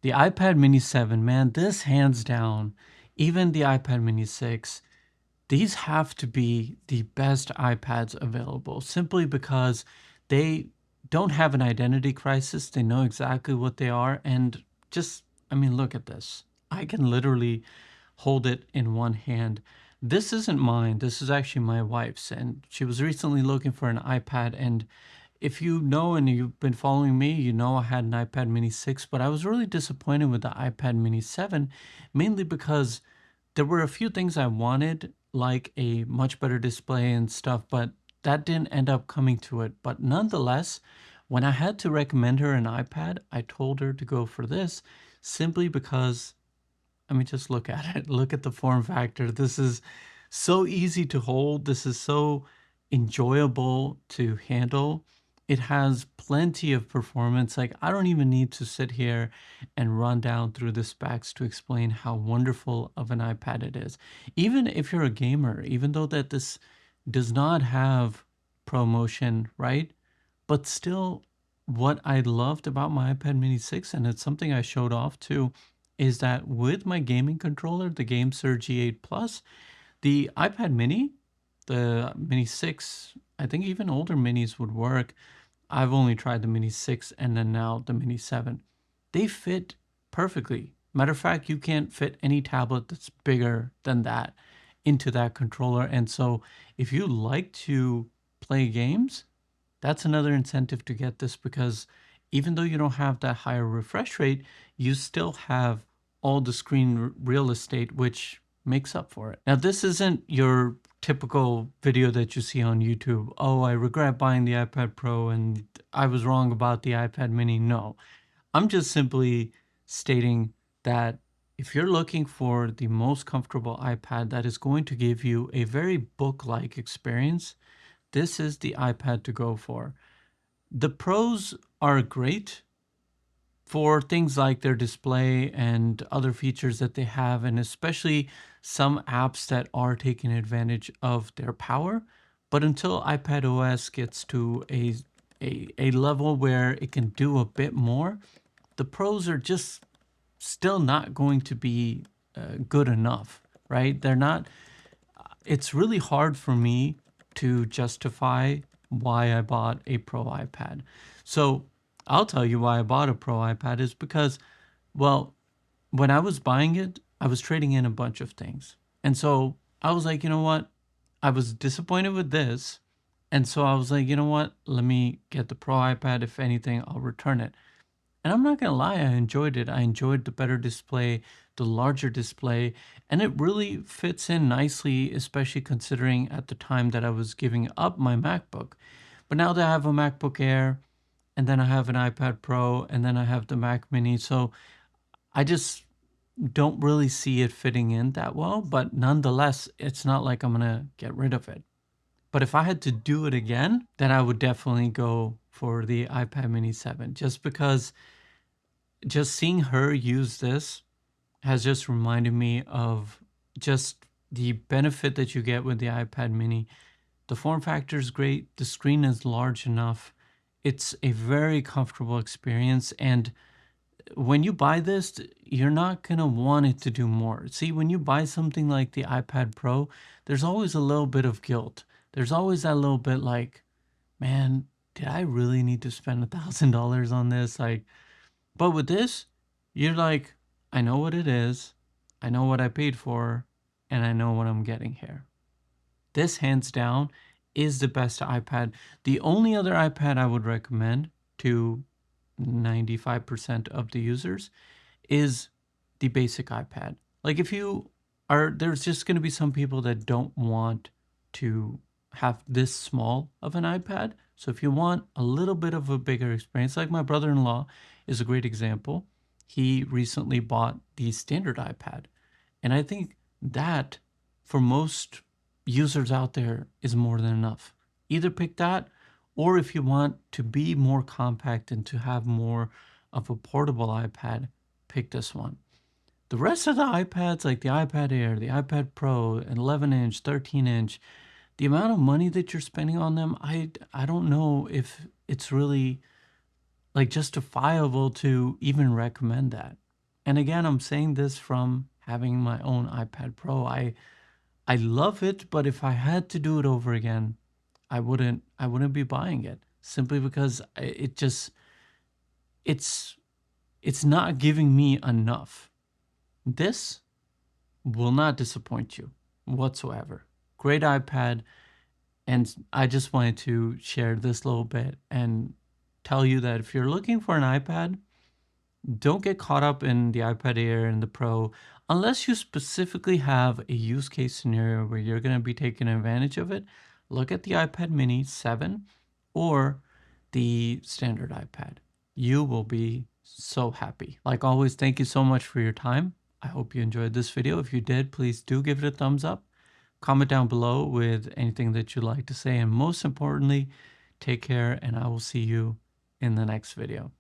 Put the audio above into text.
The iPad mini 7, man, this hands down, even the iPad mini 6, these have to be the best iPads available simply because they don't have an identity crisis. They know exactly what they are. And just, I mean, look at this. I can literally hold it in one hand. This isn't mine. This is actually my wife's. And she was recently looking for an iPad. And if you know and you've been following me, you know I had an iPad mini 6, but I was really disappointed with the iPad mini 7, mainly because there were a few things I wanted, like a much better display and stuff, but that didn't end up coming to it. But nonetheless, when I had to recommend her an iPad, I told her to go for this simply because, I mean, just look at it. Look at the form factor. This is so easy to hold. This is so enjoyable to handle. It has plenty of performance. Like, I don't even need to sit here and run down through the specs to explain how wonderful of an iPad it is. Even if you're a gamer, even though that this does not have ProMotion, right? But still, what I loved about my iPad mini 6, and it's something I showed off too, is that with my gaming controller, the GameSir G8 Plus, the iPad mini, the mini 6, I think even older minis would work. I've only tried the mini 6 and then now the mini 7. They fit perfectly. Matter of fact, you can't fit any tablet that's bigger than that into that controller. And so if you like to play games, that's another incentive to get this, because even though you don't have that higher refresh rate, you still have all the screen real estate, which makes up for it. Now, this isn't your typical video that you see on YouTube. Oh, I regret buying the iPad Pro and I was wrong about the iPad mini. No, I'm just simply stating that if you're looking for the most comfortable iPad that is going to give you a very book-like experience, this is the iPad to go for. The pros are great for things like their display and other features that they have, and especially some apps that are taking advantage of their power. But until iPad OS gets to a level where it can do a bit more, the pros are just still not going to be good enough, right? They're not. It's really hard for me to justify why I bought a Pro iPad. So I'll tell you why I bought a Pro iPad is because, well, when I was buying it, I was trading in a bunch of things. And so I was like, you know what? I was disappointed with this. And so I was like, you know what? Let me get the Pro iPad. If anything, I'll return it. And I'm not gonna lie, I enjoyed it. I enjoyed the better display, the larger display, and it really fits in nicely, especially considering at the time that I was giving up my MacBook. But now that I have a MacBook Air, and then I have an iPad Pro, and then I have the Mac Mini, so I just don't really see it fitting in that well. But nonetheless, it's not like I'm gonna get rid of it. But if I had to do it again, then I would definitely go for the iPad Mini 7, just because just seeing her use this has just reminded me of just the benefit that you get with the iPad mini. The form factor is great. The screen is large enough. It's a very comfortable experience. And when you buy this, you're not going to want it to do more. See, when you buy something like the iPad Pro, there's always a little bit of guilt. There's always that little bit like, man, did I really need to spend $1,000 on this? Like, but with this, you're like, I know what it is, I know what I paid for, and I know what I'm getting here. This, hands down, is the best iPad. The only other iPad I would recommend to 95% of the users is the basic iPad. Like, if you are, there's just going to be some people that don't want to have this small of an iPad. So if you want a little bit of a bigger experience, like my brother-in-law is a great example. He recently bought the standard iPad. And I think that for most users out there is more than enough. Either pick that, or if you want to be more compact and to have more of a portable iPad, pick this one. The rest of the iPads, like the iPad Air, the iPad Pro, 11-inch, 13-inch, the amount of money that you're spending on them, I don't know if it's really like justifiable to even recommend that. And again, I'm saying this from having my own iPad Pro. I love it, but if I had to do it over again, I wouldn't be buying it simply because it just it's it's not giving me enough. This will not disappoint you whatsoever. Great iPad, and I just wanted to share this little bit and tell you that if you're looking for an iPad, don't get caught up in the iPad Air and the Pro unless you specifically have a use case scenario where you're going to be taking advantage of it. Look at the iPad mini 7 or the standard iPad. You will be so happy. Like always, thank you so much for your time. I hope you enjoyed this video. If you did, please do give it a thumbs up. Comment down below with anything that you'd like to say. And most importantly, take care, and I will see you in the next video.